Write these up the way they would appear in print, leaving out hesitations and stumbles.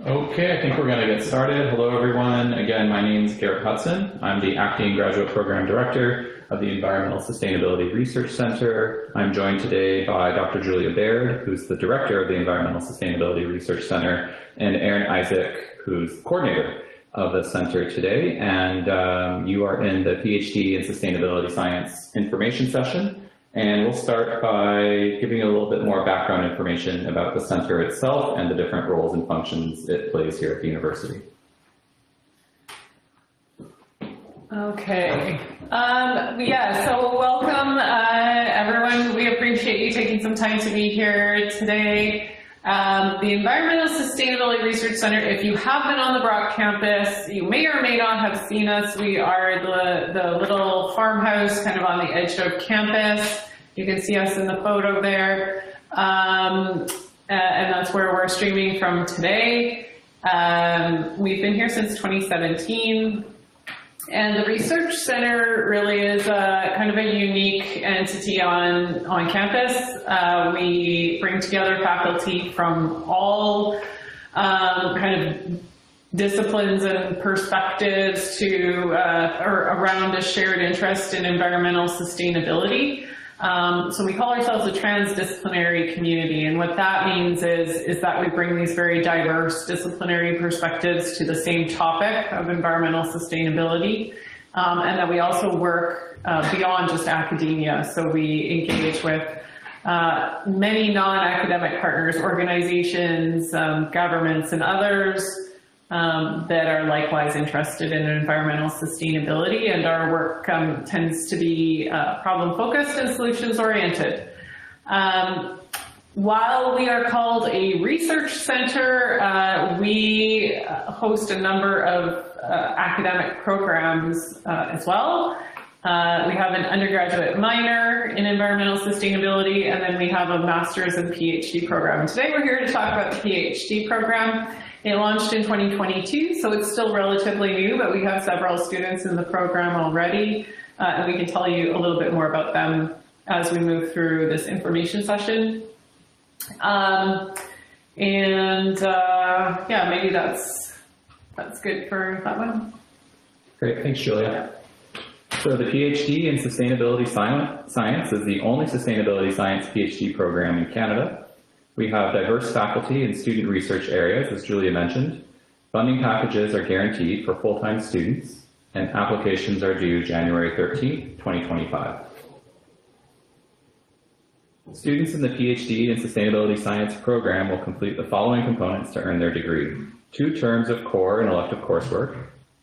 Okay, I think we're going to get started. Hello, everyone. Again, my name is Garrett Hudson. I'm the Acting Graduate Program Director of the Environmental Sustainability Research Center. I'm joined today by Dr. Julia Baird, who's the Director of the Environmental Sustainability Research Center, and Aaron Isaac, who's the coordinator of the center today. And you are in the PhD in Sustainability Science information session. And we'll start by giving you a little bit more background information about the center itself and the different roles and functions it plays here at the university. Okay. So welcome, everyone. We appreciate you taking some time to be here today. The Environmental Sustainability Research Center, if you have been on the Brock campus, you may or may not have seen us. We are the little farmhouse kind of on the edge of campus. You can see us in the photo there. And that's where we're streaming from today. We've been here since 2017. And the Research Center really is a kind of a unique entity on campus. We bring together faculty from all kind of disciplines and perspectives to or around a shared interest in environmental sustainability. So we call ourselves a transdisciplinary community, and what that means is that we bring these very diverse disciplinary perspectives to the same topic of environmental sustainability, and that we also work beyond just academia. So we engage with many non-academic partners, organizations, governments, and others that are likewise interested in environmental sustainability, and our work tends to be problem-focused and solutions-oriented. While we are called a research center, we host a number of academic programs as well. We have an undergraduate minor in environmental sustainability, and then we have a master's and PhD program. Today we're here to talk about the PhD program. It launched in 2022, so it's still relatively new, but we have several students in the program already, and we can tell you a little bit more about them as we move through this information session. Yeah, maybe that's good for that one. Great, thanks, Julia. So the PhD in Sustainability Science is the only sustainability science PhD program in Canada. We have diverse faculty and student research areas, as Julia mentioned. Funding packages are guaranteed for full-time students, and applications are due January 13, 2025. Students in the PhD in Sustainability Science program will complete the following components to earn their degree: 2 terms of core and elective coursework,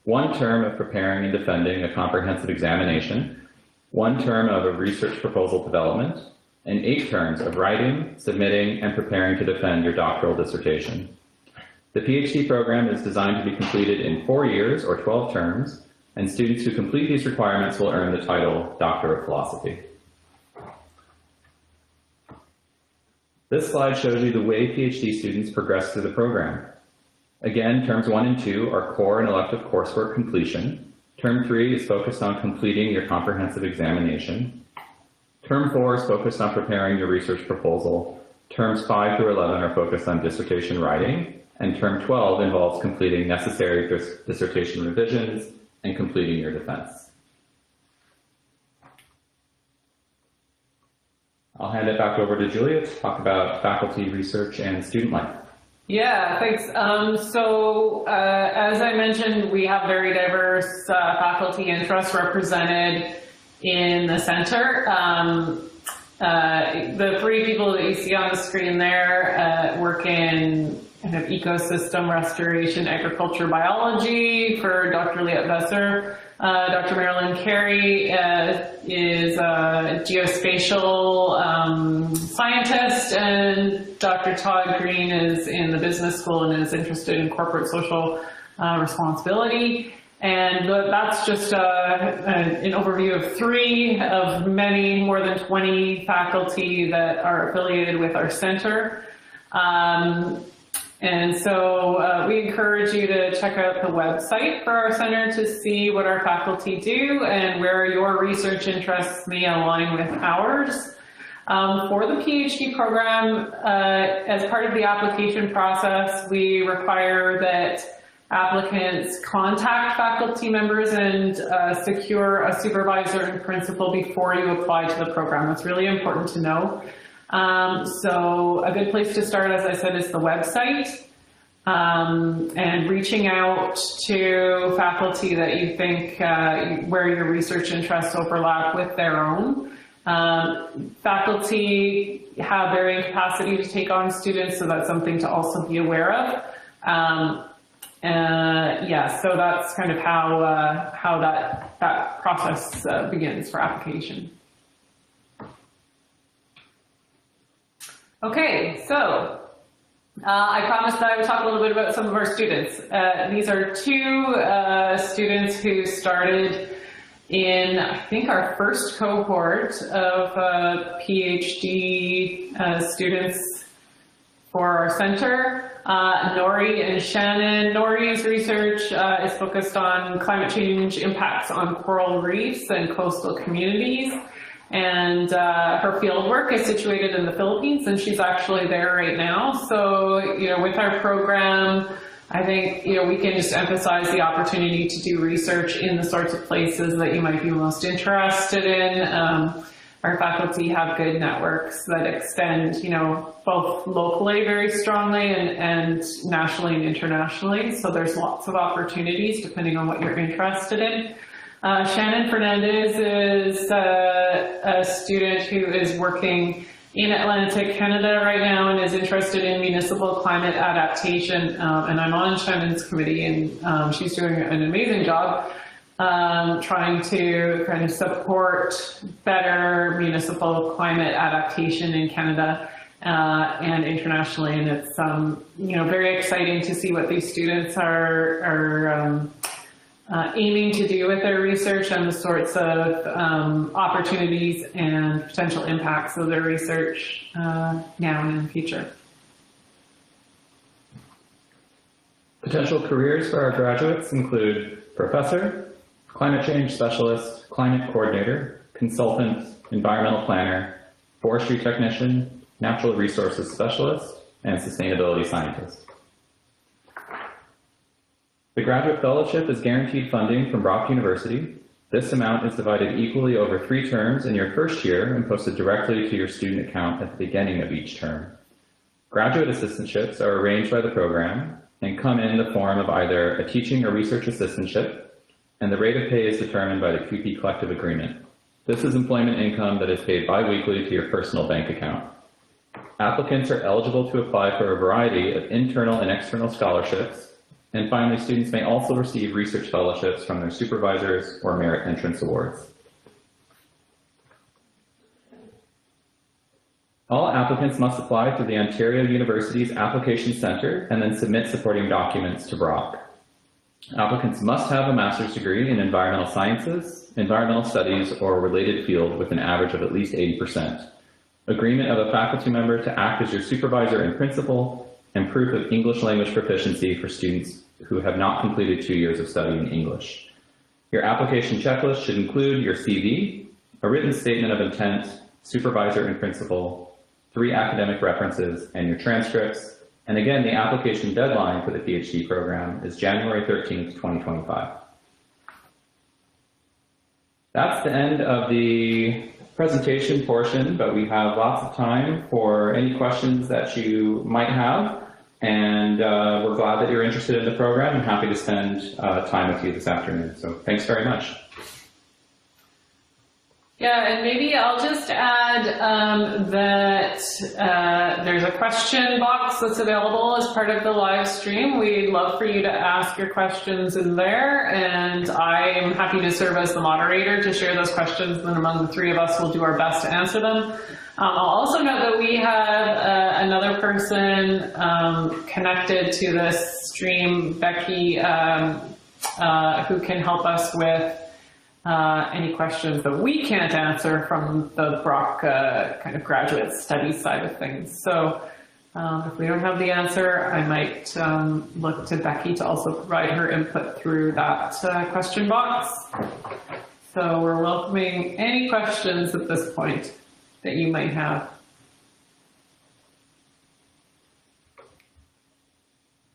1 term of preparing and defending a comprehensive examination, 1 term of a research proposal development, and 8 terms of writing, submitting, and preparing to defend your doctoral dissertation. The PhD program is designed to be completed in 4 years or 12 terms, and students who complete these requirements will earn the title Doctor of Philosophy. This slide shows you the way PhD students progress through the program. Again, terms 1 and 2 are core and elective coursework completion. Term 3 is focused on completing your comprehensive examination. Term 4 is focused on preparing your research proposal. Terms 5 through 11 are focused on dissertation writing, and term 12 involves completing necessary dissertation revisions and completing your defense. I'll hand it back over to Julia to talk about faculty, research, and student life. Yeah, thanks. As I mentioned, we have very diverse faculty interests represented in the center. The 3 people that you see on the screen there work in kind of ecosystem restoration, agriculture, biology for Dr. Liette Besser. Dr. Marilyn Carey is a geospatial scientist, and Dr. Todd Green is in the business school and is interested in corporate social responsibility. And that's just an overview of 3 of many, more than 20 faculty that are affiliated with our center. And so we encourage you to check out the website for our center to see what our faculty do and where your research interests may align with ours. For the PhD program, as part of the application process, we require that applicants contact faculty members and secure a supervisor and principal before you apply to the program. That's really important to know. So a good place to start, as I said, is the website, and reaching out to faculty that you think where your research interests overlap with their own. Faculty have varying capacity to take on students, so that's something to also be aware of. Yeah, so that's kind of how that process begins for application. Okay, so I promised that I would talk a little bit about some of our students. These are two students who started in, I think, our first cohort of PhD students for our center. Nori and Shannon. Nori's research is focused on climate change impacts on coral reefs and coastal communities. And her field work is situated in the Philippines, and she's actually there right now. So, with our program, I think, we can just emphasize the opportunity to do research in the sorts of places that you might be most interested in. Our faculty have good networks that extend, both locally very strongly and nationally and internationally. So there's lots of opportunities depending on what you're interested in. Shannon Fernandez is a student who is working in Atlantic Canada right now and is interested in municipal climate adaptation. And I'm on Shannon's committee, and she's doing an amazing job trying to kind of support better municipal climate adaptation in Canada and internationally. And it's very exciting to see what these students are aiming to do with their research and the sorts of opportunities and potential impacts of their research now and in the future. Potential careers for our graduates include professor, climate change specialist, climate coordinator, consultant, environmental planner, forestry technician, natural resources specialist, and sustainability scientist. The graduate fellowship is guaranteed funding from Brock University. This amount is divided equally over 3 terms in your first year and posted directly to your student account at the beginning of each term. Graduate assistantships are arranged by the program and come in the form of either a teaching or research assistantship, and the rate of pay is determined by the QP collective agreement. This is employment income that is paid bi-weekly to your personal bank account. Applicants are eligible to apply for a variety of internal and external scholarships. And finally, students may also receive research fellowships from their supervisors or merit entrance awards. All applicants must apply through the Ontario University's Application Centre and then submit supporting documents to Brock. Applicants must have a master's degree in environmental sciences, environmental studies, or a related field with an average of at least 80%. Agreement of a faculty member to act as your supervisor and principal, and proof of English language proficiency for students who have not completed 2 years of study in English. Your application checklist should include your CV, a written statement of intent, supervisor and principal, 3 academic references, and your transcripts. And again, the application deadline for the PhD program is January 13th, 2025. That's the end of the presentation portion, but we have lots of time for any questions that you might have. And we're glad that you're interested in the program and happy to spend time with you this afternoon. So thanks very much. Yeah, and maybe I'll just add that there's a question box that's available as part of the live stream. We'd love for you to ask your questions in there, and I'm happy to serve as the moderator to share those questions, and then among the 3 of us, we'll do our best to answer them. I'll also note that we have another person connected to this stream, Becky, who can help us with any questions that we can't answer from the Brock kind of graduate studies side of things. So if we don't have the answer, I might look to Becky to also provide her input through that question box. So we're welcoming any questions at this point. that you might have.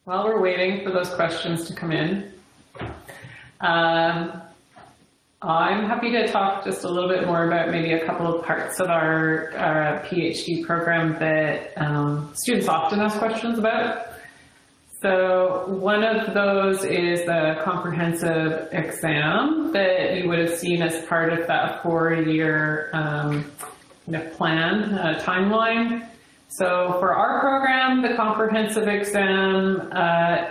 While we're waiting for those questions to come in, I'm happy to talk just a little bit more about maybe a couple of parts of our PhD program that students often ask questions about. So one of those is the comprehensive exam that you would have seen as part of that 4-year plan timeline. So for our program, the comprehensive exam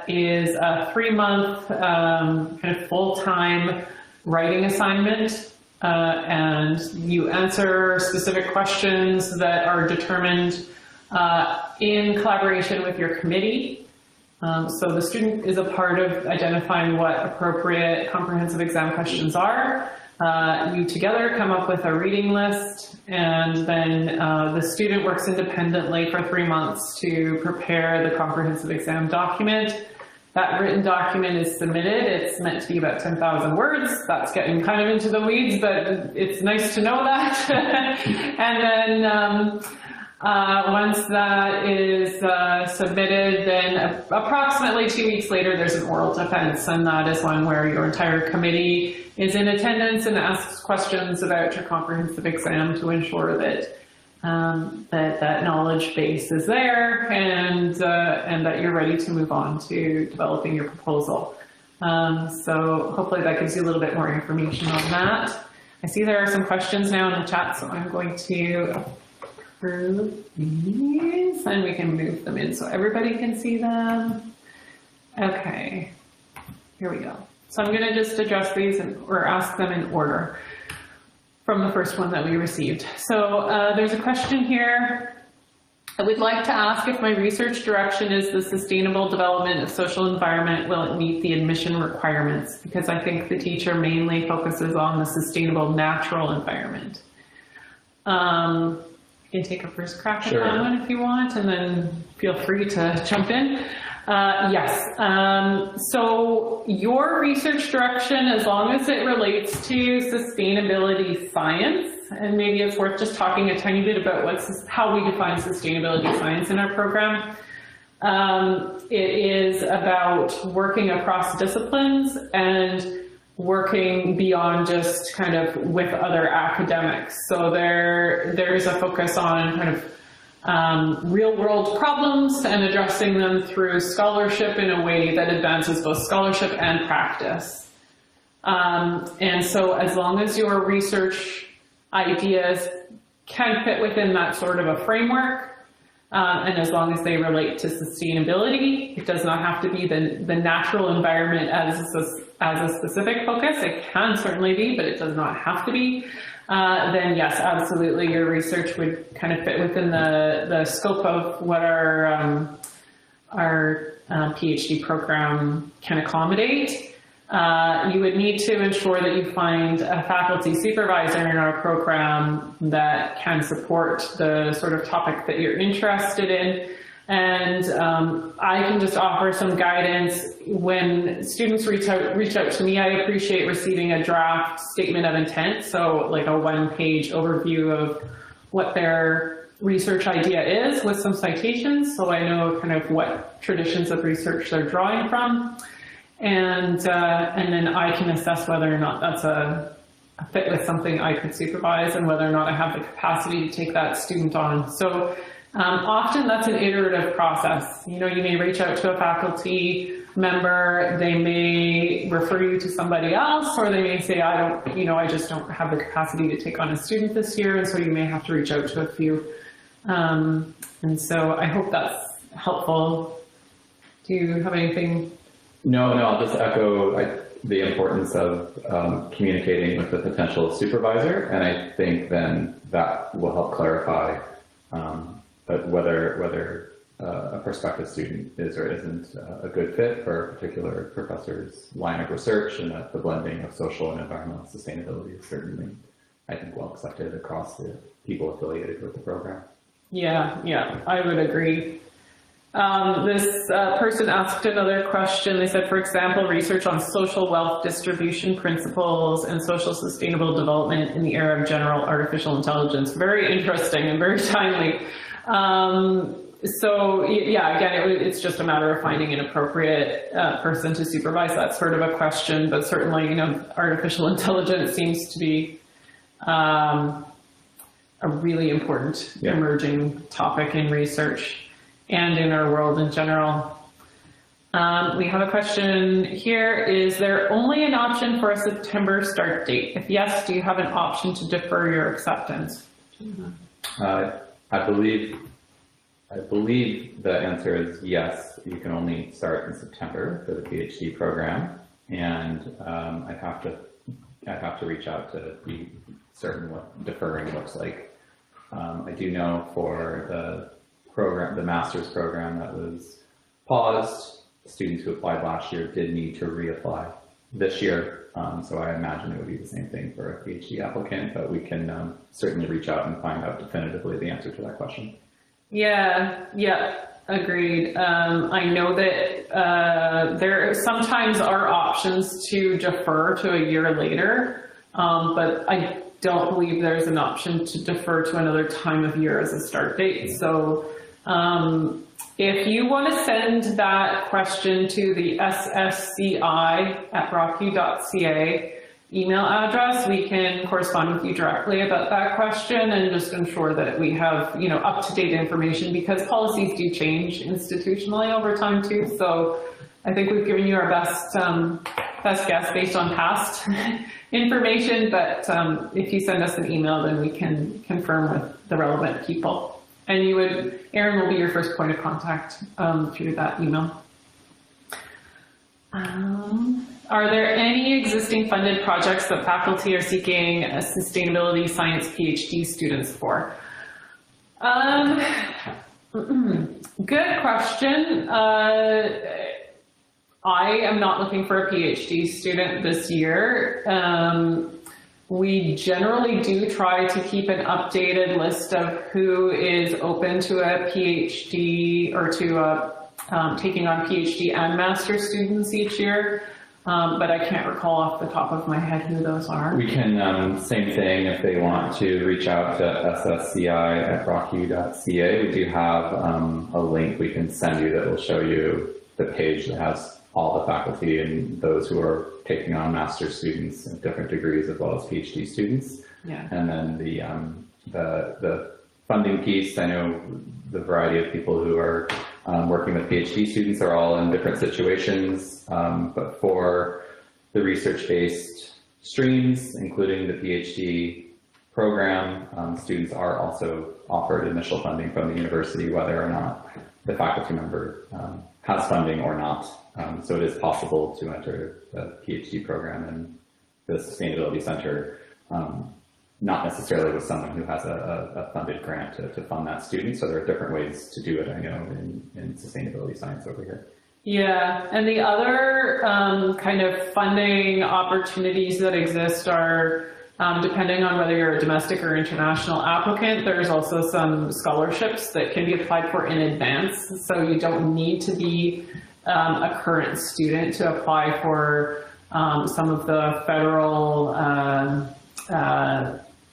is a 3-month kind of full-time writing assignment, and you answer specific questions that are determined in collaboration with your committee. So the student is a part of identifying what appropriate comprehensive exam questions are. You together come up with a reading list, and then the student works independently for 3 months to prepare the comprehensive exam document. That written document is submitted. It's meant to be about 10,000 words. That's getting kind of into the weeds, but it's nice to know that. And then once that is submitted, then approximately 2 weeks later, there's an oral defense, and that is one where your entire committee is in attendance and asks questions about your comprehensive exam to ensure that that knowledge base is there, and that you're ready to move on to developing your proposal. So hopefully that gives you a little bit more information on that. I see there are some questions now in the chat, so I'm going to approve these, and we can move them in so everybody can see them. Okay, here we go. So I'm going to just address these or ask them in order from the first one that we received. So there's a question here. I would like to ask if my research direction is the sustainable development of social environment, will it meet the admission requirements? Because I think the teacher mainly focuses on the sustainable natural environment. You can take a first crack at that one if you want, and then feel free to jump in. Yes, so your research direction, as long as it relates to sustainability science, and maybe it's worth just talking a tiny bit about how we define sustainability science in our program. It is about working across disciplines and working beyond just kind of with other academics. So there is a focus on kind of real world problems and addressing them through scholarship in a way that advances both scholarship and practice. And so as long as your research ideas can fit within that sort of a framework, and as long as they relate to sustainability, it does not have to be the natural environment as a specific focus. It can certainly be, but it does not have to be. Then yes, absolutely, your research would kind of fit within the scope of what our PhD program can accommodate. You would need to ensure that you find a faculty supervisor in our program that can support the sort of topic that you're interested in. And I can just offer some guidance. When students reach out to me, I appreciate receiving a draft statement of intent. So like a one-page overview of what their research idea is with some citations, so I know kind of what traditions of research they're drawing from. And then I can assess whether or not that's a fit with something I could supervise and whether or not I have the capacity to take that student on. So often that's an iterative process. You know, you may reach out to a faculty member, they may refer you to somebody else, or they may say, I just don't have the capacity to take on a student this year, and so you may have to reach out to a few. And so I hope that's helpful. Do you have anything? No, I'll just echo the importance of communicating with the potential supervisor, and I think then that will help clarify whether a prospective student is or isn't a good fit for a particular professor's line of research, and that the blending of social and environmental sustainability is certainly, I think, well accepted across the people affiliated with the program. Yeah, I would agree. This person asked another question. They said, for example, research on social wealth distribution principles and social sustainable development in the era of general artificial intelligence. Very interesting and very timely. So yeah, again, it's just a matter of finding an appropriate person to supervise that sort of a question, but certainly, artificial intelligence seems to be a really important emerging topic in research and in our world in general. We have a question here. Is there only an option for a September start date? If yes, do you have an option to defer your acceptance? I believe the answer is yes. You can only start in September for the PhD program, and I'd have to reach out to be certain what deferring looks like. I do know for the master's program that was paused, students who applied last year did need to reapply this year. So I imagine it would be the same thing for a PhD applicant, but we can certainly reach out and find out definitively the answer to that question. Yeah, agreed. I know that there sometimes are options to defer to a year later, but I don't believe there's an option to defer to another time of year as a start date. So if you want to send that question to the ssci@rockyou.ca email address, we can correspond with you directly about that question and just ensure that we have, up-to-date information, because policies do change institutionally over time too. So I think we've given you our best guess based on past information, but if you send us an email, then we can confirm with the relevant people. And Erin will be your first point of contact through that email. Are there any existing funded projects that faculty are seeking a sustainability science PhD students for? Good question. I am not looking for a PhD student this year. We generally do try to keep an updated list of who is open to a PhD or to taking on PhD and master students each year. But I can't recall off the top of my head who those are. We can, same thing, if they want to reach out to ssci@rockyou.ca, we do have a link we can send you that will show you the page that has all the faculty and those who are taking on master students at different degrees as well as PhD students. Yeah. And then the funding piece, I know the variety of people who are working with PhD students are all in different situations, but for the research-based streams, including the PhD program, students are also offered initial funding from the university, whether or not the faculty member has funding or not. So it is possible to enter the PhD program in the Sustainability Center, not necessarily with someone who has a funded grant to fund that student. So there are different ways to do it, I know, in sustainability science over here. Yeah, and the other kind of funding opportunities that exist are, depending on whether you're a domestic or international applicant, there's also some scholarships that can be applied for in advance. So you don't need to be a current student to apply for some of the federal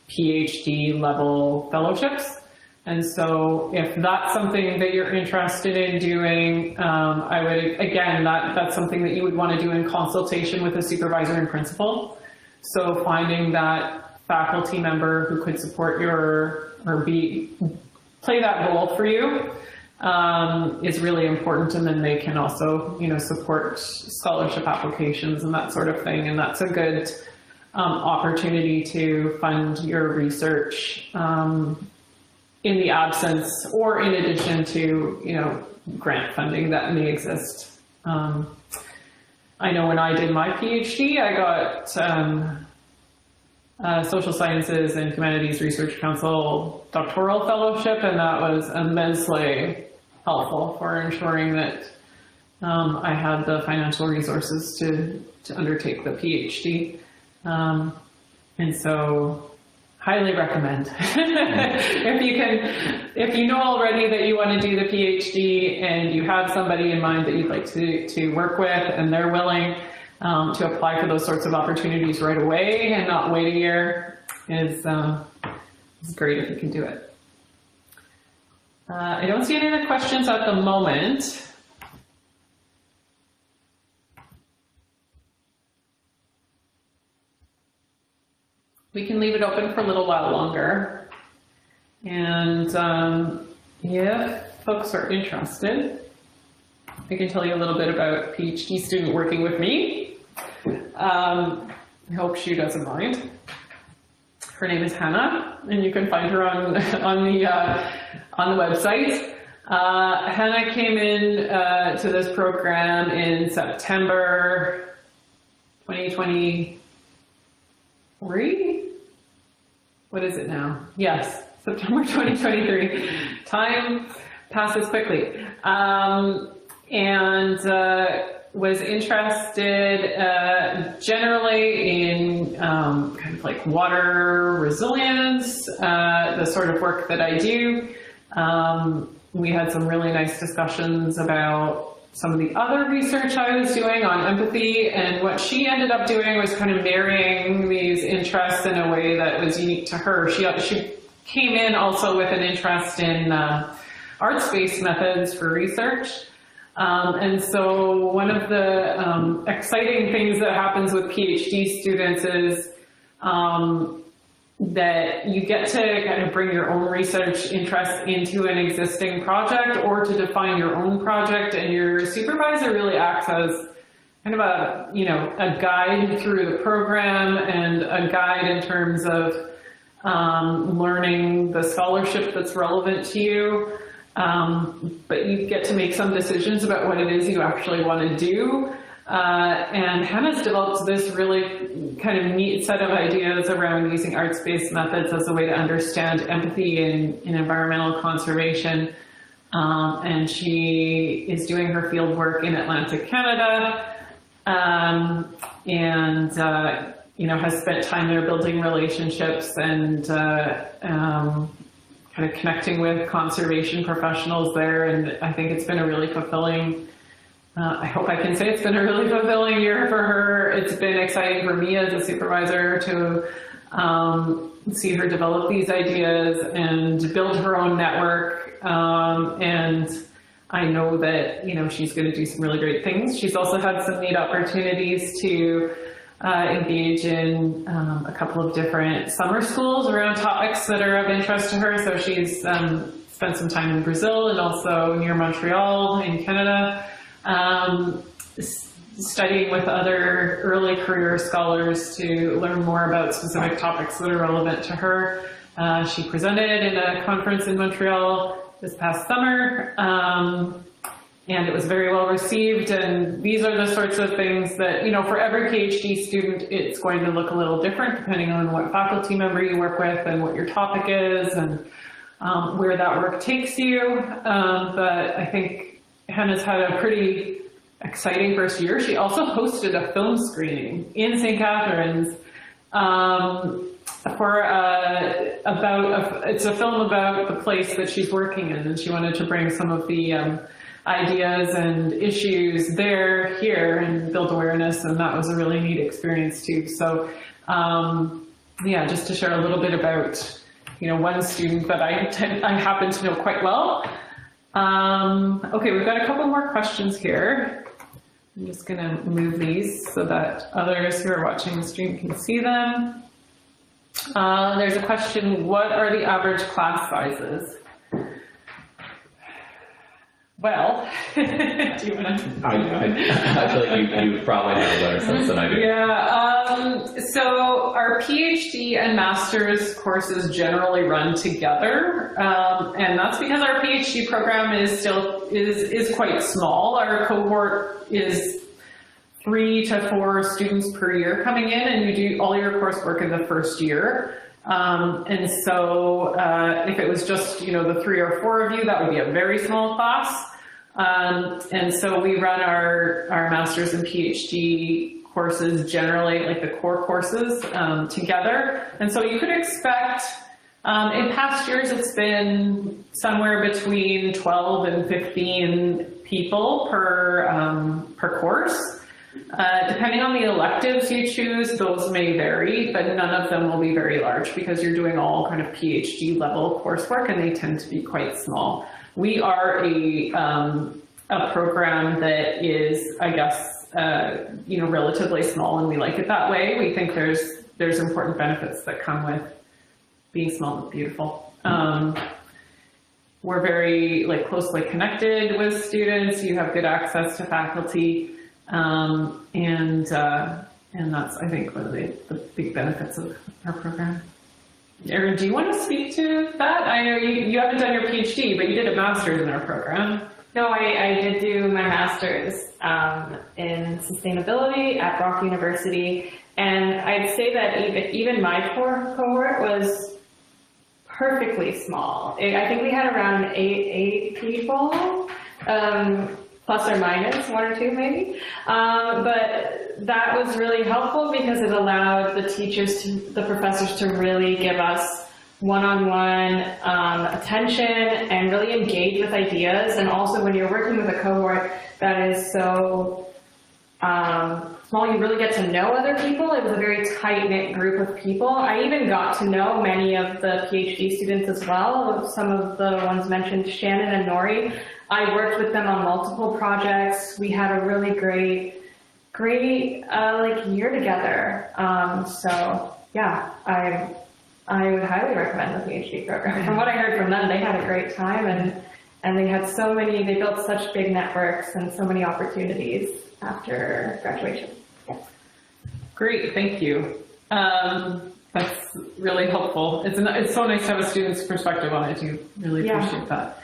PhD level fellowships. And so if that's something that you're interested in doing, I would, again, that's something that you would want to do in consultation with a supervisor and principal. So finding that faculty member who could support play that role for you is really important. And then they can also, support scholarship applications and that sort of thing. And that's a good opportunity to fund your research in the absence or in addition to, grant funding that may exist. I know when I did my PhD, I got Social Sciences and Humanities Research Council doctoral fellowship, and that was immensely helpful for ensuring that I had the financial resources to undertake the PhD. And so highly recommend. If you know already that you want to do the PhD and you have somebody in mind that you'd like to work with and they're willing to apply for those sorts of opportunities right away and not wait a year, is great if you can do it. I don't see any other questions at the moment. We can leave it open for a little while longer. And if folks are interested, I can tell you a little bit about a PhD student working with me. I hope she doesn't mind. Her name is Hannah, and you can find her on the website. Hannah came in to this program in September 2023. What is it now? Yes, September 2023. Time passes quickly. And was interested generally in kind of like water resilience, the sort of work that I do. We had some really nice discussions about some of the other research I was doing on empathy, and what she ended up doing was kind of marrying these interests in a way that was unique to her. She came in also with an interest in arts-based methods for research. And so one of the exciting things that happens with PhD students is that you get to kind of bring your own research interests into an existing project or to define your own project, and your supervisor really acts as kind of a guide through the program and a guide in terms of learning the scholarship that's relevant to you. But you get to make some decisions about what it is you actually want to do. And Hannah's developed this really kind of neat set of ideas around using arts-based methods as a way to understand empathy in environmental conservation. And she is doing her field work in Atlantic Canada, and has spent time there building relationships and kind of connecting with conservation professionals there. And I think it's been a really fulfilling, I hope I can say it's been a really fulfilling year for her. It's been exciting for me as a supervisor to see her develop these ideas and build her own network. And I know that, she's going to do some really great things. She's also had some neat opportunities to engage in a couple of different summer schools around topics that are of interest to her. So she's spent some time in Brazil and also near Montreal in Canada, studying with other early career scholars to learn more about specific topics that are relevant to her. She presented in a conference in Montreal this past summer, and it was very well received. And these are the sorts of things that, for every PhD student, it's going to look a little different depending on what faculty member you work with and what your topic is and where that work takes you. But I think Hannah's had a pretty exciting first year. She also hosted a film screening in St. Catharines it's a film about the place that she's working in, and she wanted to bring some of the ideas and issues here and build awareness, and that was a really neat experience too. So yeah, just to share a little bit about one student that I happen to know quite well. Okay, we've got a couple more questions here. I'm just going to move these so that others who are watching the stream can see them. There's a question, what are the average class sizes? Well, do you want to? I feel like you probably have a better sense than I do. Yeah, so our PhD and master's courses generally run together, and that's because our PhD program is quite small. Our cohort is 3 to 4 students per year coming in, and you do all your coursework in the first year. And so if it was just, the 3 or 4 of you, that would be a very small class. And so we run our master's and PhD courses generally, like the core courses, together. And so you could expect, in past years, it's been somewhere between 12 and 15 people per course. Depending on the electives you choose, those may vary, but none of them will be very large because you're doing all kind of PhD level coursework and they tend to be quite small. We are a program that is, I guess, relatively small, and we like it that way. We think there's important benefits that come with being small but beautiful. We're very closely connected with students. You have good access to faculty. And that's, I think, one of the big benefits of our program. Erin, do you want to speak to that? I know you haven't done your PhD, but you did a master's in our program. No, I did do my master's in sustainability at Brock University, and I'd say that even my cohort was perfectly small. I think we had around eight people. Plus or minus one or two maybe, but that was really helpful because it allowed the professors to really give us one-on-one attention and really engage with ideas. And also when you're working with a cohort that is so small, you really get to know other people. It was a very tight-knit group of people. I even got to know many of the PhD students as well. Some of the ones mentioned, Shannon and Nori. I worked with them on multiple projects. We had a really great year together. So yeah, I would highly recommend the PhD program. From what I heard from them, they had a great time and they had they built such big networks and so many opportunities after graduation. Yeah. Great, thank you. That's really helpful. It's so nice to have a student's perspective on it. You really appreciate that.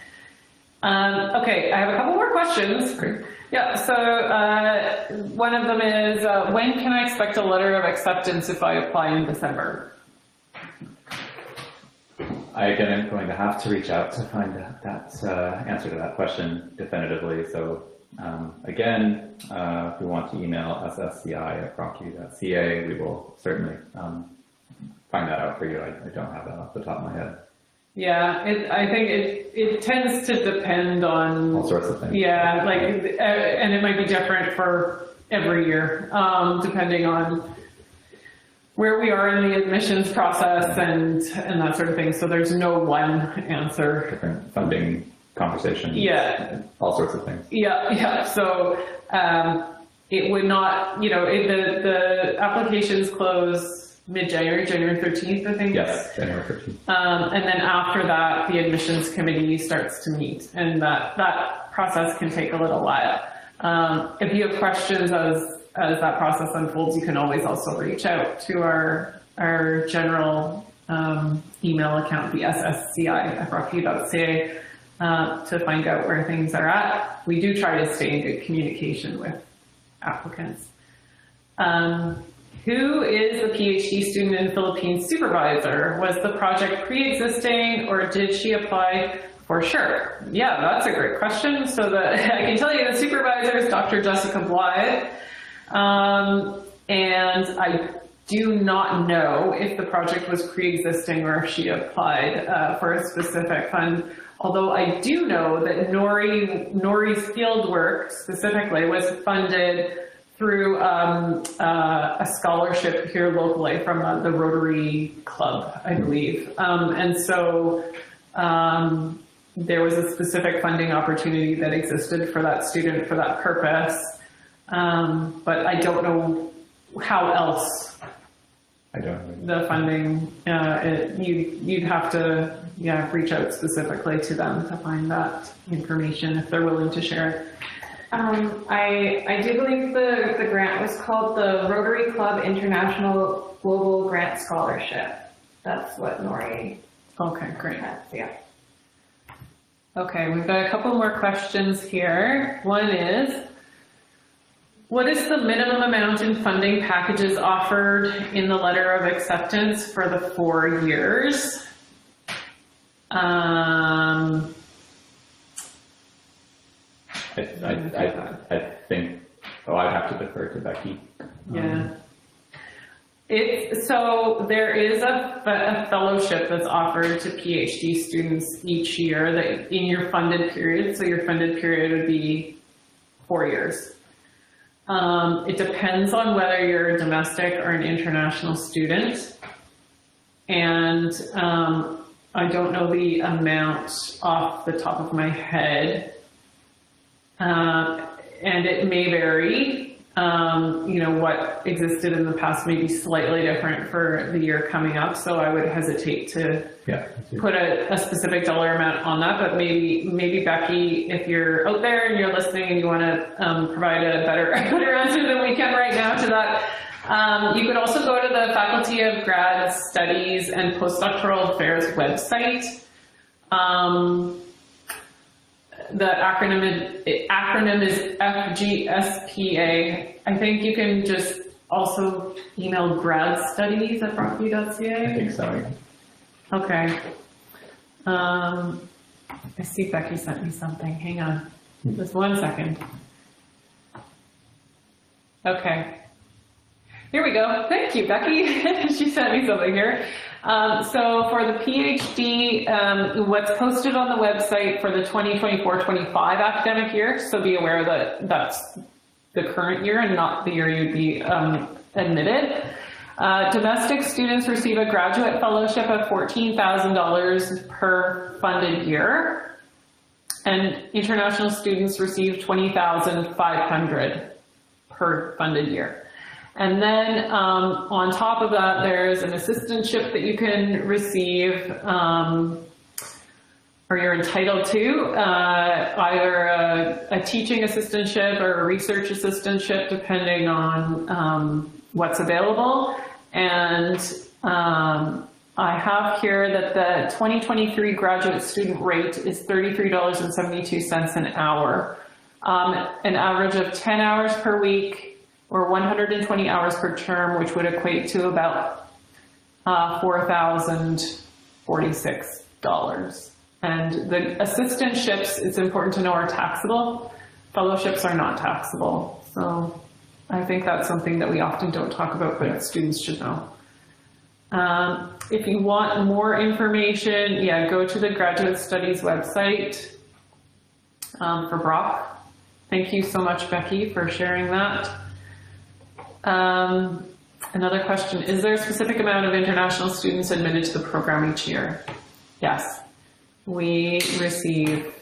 Okay, I have a couple more questions. Great. Yeah, so one of them is, when can I expect a letter of acceptance if I apply in December? Again, I'm going to have to reach out to find that answer to that question definitively. So again, if you want to email ssci@rocku.ca, we will certainly find that out for you. I don't have that off the top of my head. Yeah, I think it tends to depend on all sorts of things. Yeah, and it might be different for every year, depending on where we are in the admissions process and that sort of thing. So there's no one answer. Different funding conversations. Yeah, all sorts of things. Yeah. So it would not, the applications close mid-January, January 13th, I think. Yes, January 13th. And then after that, the admissions committee starts to meet, and that process can take a little while. If you have questions as that process unfolds, you can always also reach out to our general email account, the ssci@rocku.ca, to find out where things are at. We do try to stay in good communication with applicants. Who is the PhD student in Philippines supervisor? Was the project pre-existing or did she apply for sure? Yeah, that's a great question. So I can tell you the supervisor is Dr. Jessica Blythe. And I do not know if the project was pre-existing or if she applied for a specific fund. Although I do know that Nori's fieldwork specifically was funded through a scholarship here locally from the Rotary Club, I believe. And so there was a specific funding opportunity that existed for that student for that purpose. But I don't know how else the funding, you'd have to reach out specifically to them to find that information if they're willing to share it. I do believe the grant was called the Rotary Club International Global Grant Scholarship. That's what Nori. Okay, great. Has, yeah. Okay, we've got a couple more questions here. One is, what is the minimum amount in funding packages offered in the letter of acceptance for the 4 years? I think, I'd have to defer to Becky. Yeah. So there is a fellowship that's offered to PhD students each year that in your funded period. So your funded period would be 4 years. It depends on whether you're a domestic or an international student. And I don't know the amount off the top of my head. And it may vary. What existed in the past may be slightly different for the year coming up, so I would hesitate to put a specific dollar amount on that, but maybe Becky, if you're out there and you're listening and you want to provide a better answer than we can right now to that, you could also go to the Faculty of Grad Studies and Postdoctoral Affairs website. The acronym is FGSPA. I think you can just also email gradstudies@brockview.ca. I think so. Okay. I see Becky sent me something. Hang on. Just 1 second. Okay. Here we go. Thank you, Becky. She sent me something here. So for the PhD, what's posted on the website for the 2024-25 academic year, so be aware that that's the current year and not the year you'd be admitted. Domestic students receive a graduate fellowship of $14,000 per funded year, and international students receive $20,500 per funded year. And then on top of that, there's an assistantship that you can receive, or you're entitled to, either a teaching assistantship or a research assistantship, depending on what's available. And I have here that the 2023 graduate student rate is $33.72 an hour, an average of 10 hours per week, or 120 hours per term, which would equate to about $4,046. And the assistantships, it's important to know, are taxable. Fellowships are not taxable. So I think that's something that we often don't talk about, but students should know. If you want more information, go to the Graduate Studies website for Brock. Thank you so much, Becky, for sharing that. Another question, is there a specific amount of international students admitted to the program each year? Yes, we receive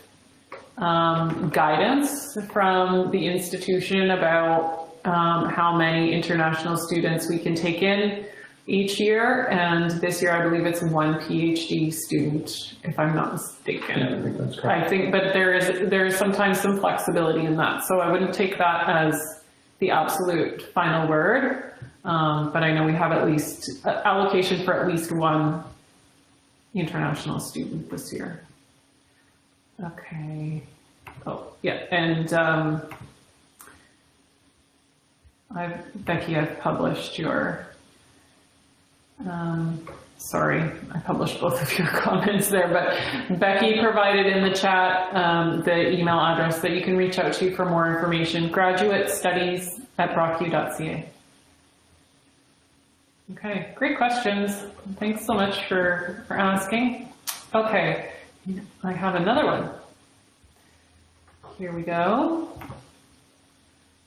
guidance from the institution about how many international students we can take in each year, and this year I believe it's 1 PhD student, if I'm not mistaken. Yeah, I think that's correct. But there is sometimes some flexibility in that, so I wouldn't take that as the absolute final word, but I know we have at least allocation for at least 1 international student this year. Okay. Oh, yeah, and Becky, I've published your, sorry, I published both of your comments there, but Becky provided in the chat the email address that you can reach out to for more information, graduatestudies@brockview.ca. Okay, great questions. Thanks so much for asking. Okay, I have another one. Here we go.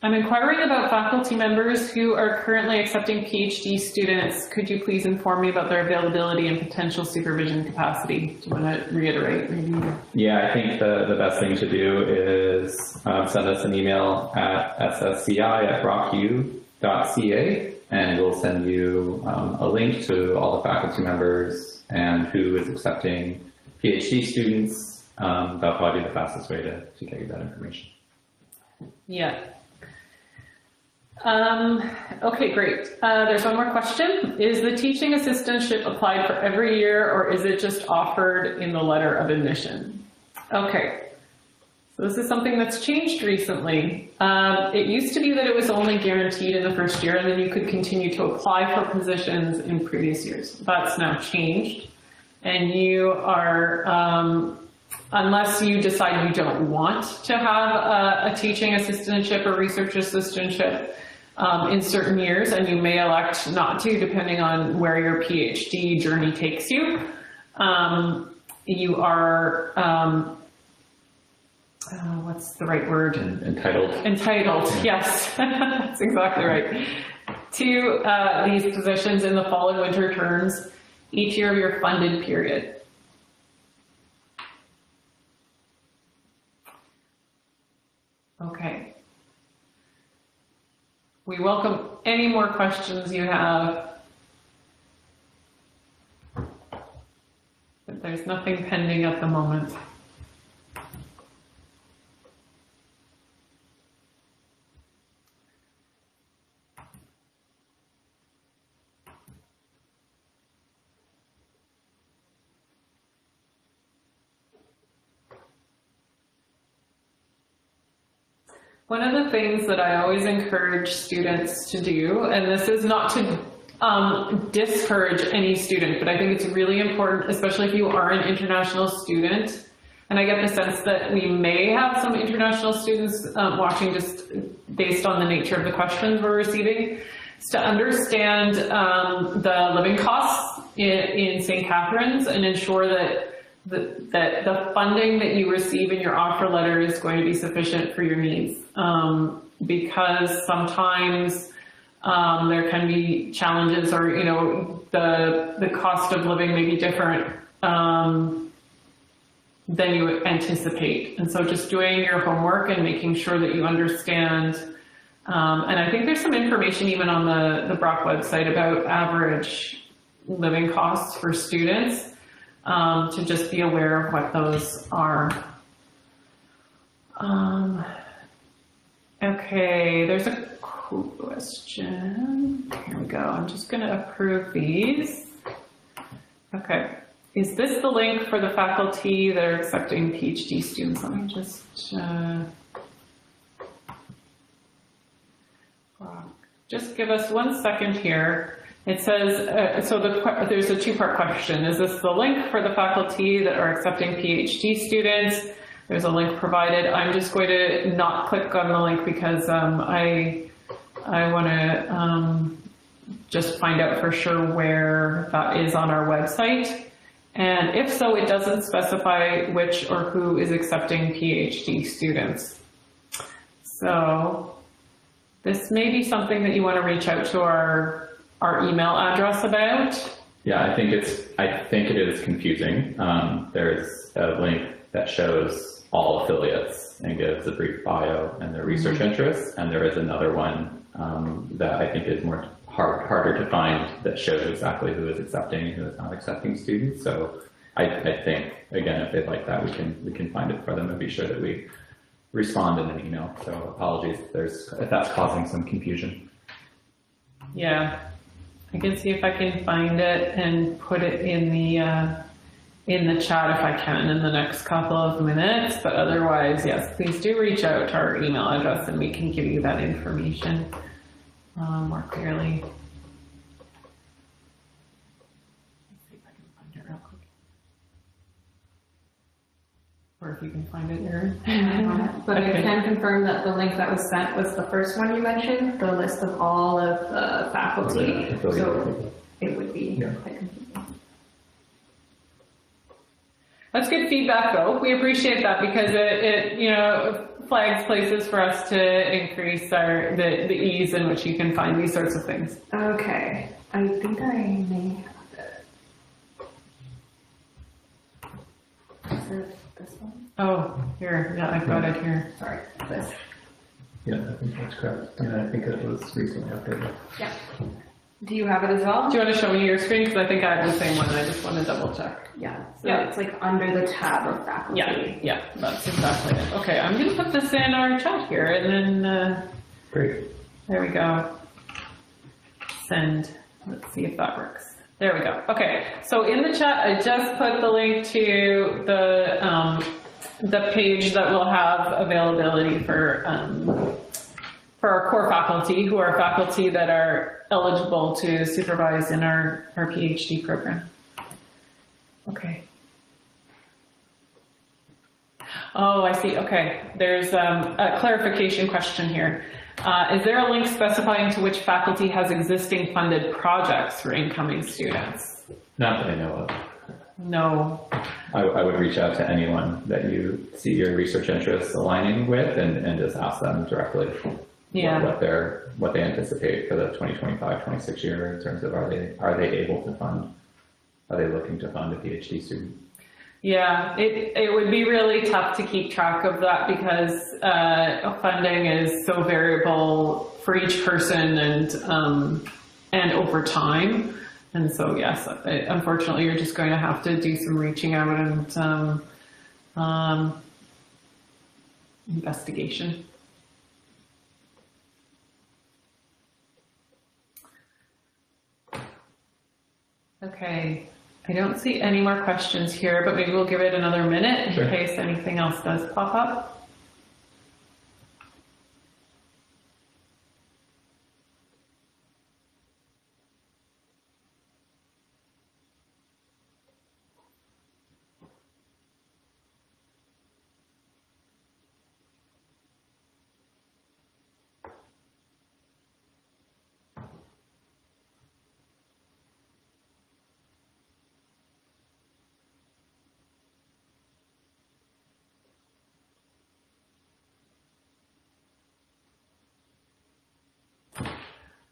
I'm inquiring about faculty members who are currently accepting PhD students. Could you please inform me about their availability and potential supervision capacity? Do you want to reiterate? Maybe? Yeah, I think the best thing to do is send us an email at ssci@brockview.ca, and we'll send you a link to all the faculty members and who is accepting PhD students. That'll probably be the fastest way to get you that information. Yeah. Okay, great. There's one more question. Is the teaching assistantship applied for every year, or is it just offered in the letter of admission? Okay, so this is something that's changed recently. It used to be that it was only guaranteed in the first year, and then you could continue to apply for positions in previous years. That's now changed, and you are, unless you decide you don't want to have a teaching assistantship or research assistantship, in certain years, and you may elect not to, depending on where your PhD journey takes you. You are, what's the right word? Entitled. Entitled, yes, that's exactly right. To these positions in the fall and winter terms each year of your funded period. Okay. We welcome any more questions you have. But there's nothing pending at the moment. One of the things that I always encourage students to do, and this is not to discourage any student, but I think it's really important, especially if you are an international student, and I get the sense that we may have some international students watching just based on the nature of the questions we're receiving, is to understand the living costs in St. Catharines and ensure that the funding that you receive in your offer letter is going to be sufficient for your needs. Because sometimes there can be challenges, or the cost of living may be different than you anticipate. And so just doing your homework and making sure that you understand, and I think there's some information even on the Brock website about average living costs for students, to just be aware of what those are. Okay, there's a question. Here we go. I'm just going to approve these. Okay. Is this the link for the faculty that are accepting PhD students? Let me just give us 1 second here. It says, there's a two-part question. Is this the link for the faculty that are accepting PhD students? There's a link provided. I'm just going to not click on the link because I want to just find out for sure where that is on our website. And if so, it doesn't specify which or who is accepting PhD students. So this may be something that you want to reach out to our email address about. Yeah, I think it is confusing. There's a link that shows all affiliates and gives a brief bio and their research interests, and there is another one that I think is harder to find that shows exactly who is accepting and who is not accepting students. So I think, again, if they'd like that, we can find it for them and be sure that we respond in an email. So apologies if that's causing some confusion. Yeah, I can see if I can find it and put it in the chat if I can in the next couple of minutes, but otherwise, yes, please do reach out to our email address and we can give you that information more clearly. Let's see if I can find it real quick. Or if you can find it, Erin. But Okay. I can confirm that the link that was sent was the first one you mentioned, the list of all of the faculty. So it would be quite confusing. That's good feedback, though. We appreciate that because it flags places for us to increase the ease in which you can find these sorts of things. Okay, I think I may have it. Is it this one? Oh, here, yeah, I've got it here. Sorry, this. Yeah, I think that's correct. And I think it was recently updated. Yeah. Do you have it as well? Do you want to show me your screen? Because I think I have the same one. I just want to double check. Yeah. So Yeah. it's like under the tab of faculty. Yeah, that's exactly it. Okay, I'm going to put this in our chat here, and then Great. there we go. Send. Let's see if that works. There we go. Okay, so in the chat, I just put the link to the page that will have availability for our core faculty, who are faculty that are eligible to supervise in our PhD program. Okay. Oh, I see. Okay. There's a clarification question here. Is there a link specifying to which faculty has existing funded projects for incoming students? Not that I know of. No. I would reach out to anyone that you see your research interests aligning with and just ask them directly what they anticipate for the 2025-26 year in terms of are they able to fund, are they looking to fund a PhD student? Yeah, it would be really tough to keep track of that because funding is so variable for each person and over time. And so, yes, unfortunately, you're just going to have to do some reaching out and investigation. Okay, I don't see any more questions here, but maybe we'll give it another minute in case anything else does pop up.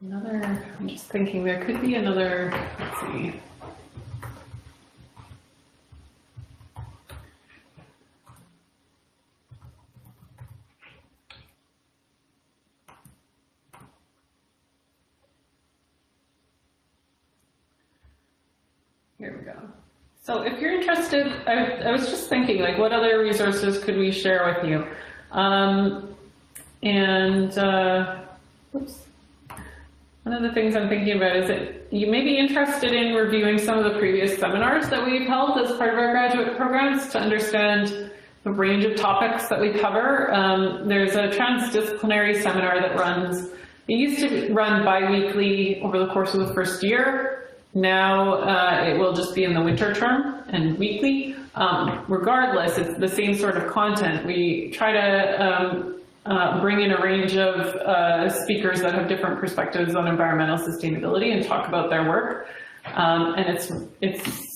I'm just thinking there could be another, let's see. Here we go. So if you're interested, I was just thinking, like, what other resources could we share with you? Oops. One of the things I'm thinking about is that you may be interested in reviewing some of the previous seminars that we've held as part of our graduate programs to understand the range of topics that we cover. There's a transdisciplinary seminar that runs, it used to run bi-weekly over the course of the first year. Now it will just be in the winter term and weekly. Regardless, it's the same sort of content. We try to bring in a range of speakers that have different perspectives on environmental sustainability and talk about their work. And it's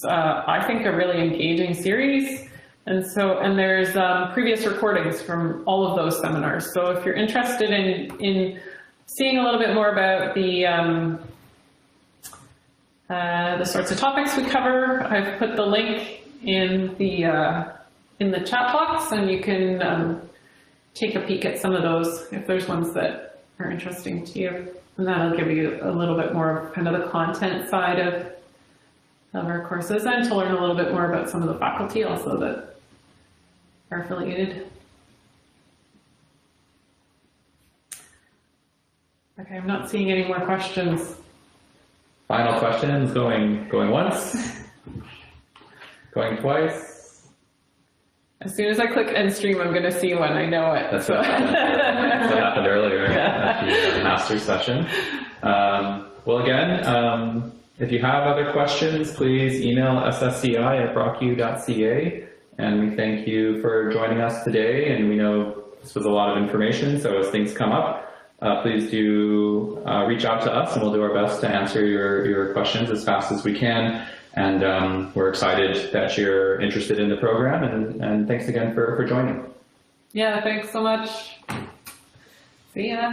I think, a really engaging series. And there's previous recordings from all of those seminars. So if you're interested in seeing a little bit more about the sorts of topics we cover, I've put the link in the chat box, and you can take a peek at some of those if there's ones that are interesting to you. And that'll give you a little bit more of kind of the content side of our courses, and to learn a little bit more about some of the faculty also that are affiliated. Okay, I'm not seeing any more questions. Final questions, going once, going twice. As soon as I click end stream, I'm going to see one. I know it. That's what happened earlier at the master's session. Well, again, if you have other questions, please email ssci@brocku.ca. And we thank you for joining us today. And we know this was a lot of information, so as things come up, please do reach out to us, and we'll do our best to answer your questions as fast as we can. And we're excited that you're interested in the program, and thanks again for joining. Yeah, thanks so much. See ya.